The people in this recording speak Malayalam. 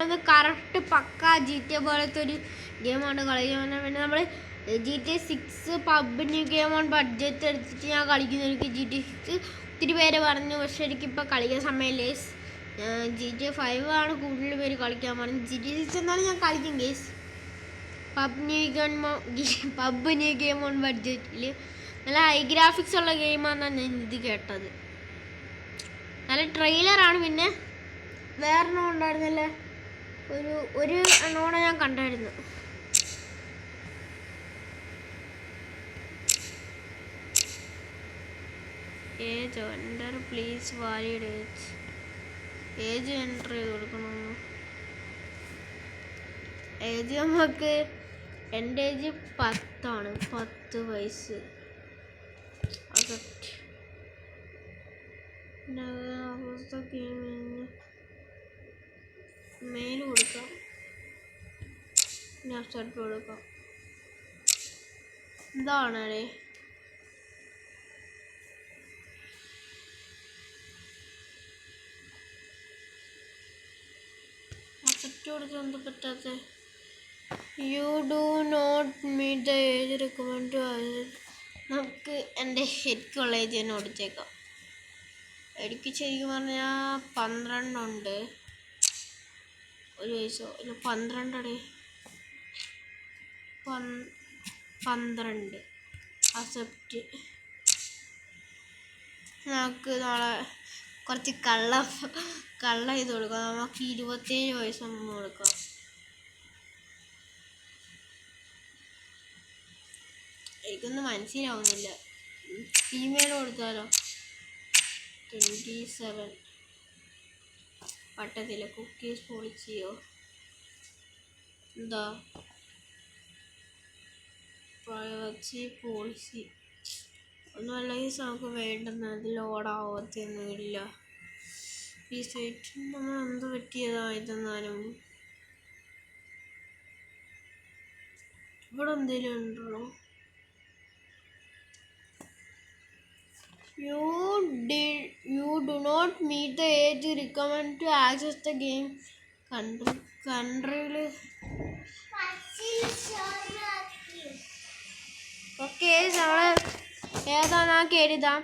കറക്റ്റ് പക്ക GTA പോലത്തെ ഒരു ഗെയിമാണ് കളിക്കുന്നത്. പിന്നെ നമ്മൾ GTA 6 pub new game on budget എടുത്തിട്ട് ഞാൻ കളിക്കുന്നു. എനിക്ക് GTA 6 ഒത്തിരി പേര് പറഞ്ഞു, പക്ഷെ എനിക്കിപ്പോൾ കളിക്കാൻ സമയമില്ല. GTA 5 ആണ് കൂടുതൽ പേര് കളിക്കാൻ പറഞ്ഞു. GTA 6 എന്നാലും ഞാൻ കളിക്കും guys. Pub new game on ബഡ്ജറ്റിൽ നല്ല ഹൈ ഗ്രാഫിക്സ് ഉള്ള ഗെയിമാണെന്നാണ് ഞാൻ ഇത് കേട്ടത്. നല്ല ട്രെയിലറാണ്. പിന്നെ വേറെണ്ണം ഉണ്ടായിരുന്നല്ലേ, ഒരു എണ്ണോടെ ഞാൻ കണ്ടായിരുന്നു. Age enter please validate. Age enter ചെയ്ത് കൊടുക്കണം. ഏജ് നമുക്ക് എൻ്റെ ഏജ് 10 10 വയസ്സ്. മെയിൽ കൊടുക്കാം, സ്റ്റാർട്ട് കൊടുക്കാം. എന്താണേ അക്സെപ്റ്റ് കൊടുക്കാൻ എന്താ പറ്റാത്ത? You do not meet the age requirement. നമുക്ക് എൻ്റെ ശരിക്കുള്ള ഏജ് തന്നെ ഓടിച്ചേക്കാം. എനിക്ക് ശരിക്കും പറഞ്ഞാൽ 12 ഉണ്ട്. ഒരു വയസ്സോ ഇല്ല, 12 12 അക്സെപ്റ്റ്. നമുക്ക് നാളെ കുറച്ച് കള്ള ഇത് കൊടുക്കാം. നമുക്ക് 27 വയസ്സൊന്നും കൊടുക്കാം. എനിക്കൊന്നും മനസ്സിലാവുന്നില്ല. ഫീമെയിൽ കൊടുത്താലോ? 27 പട്ടത്തില്ല. കുക്കീസ് പോളിസിയോ എന്താ? പ്രൈവസി പോളിസി ഒന്നും അല്ലെങ്കിൽ നമുക്ക് വേണ്ടെന്ന്. അത് ലോഡാവത്തൊന്നുമില്ല. ഈ സൈറ്റ് നമ്മൾ എന്ത് പറ്റിയതാ ഇതെന്നാലും. ഇവിടെ എന്തെങ്കിലും ഉണ്ടോ? You do not meet the age requirement to access the game. Country. Okay, ഏതാ ഞാൻ എഴുതാം.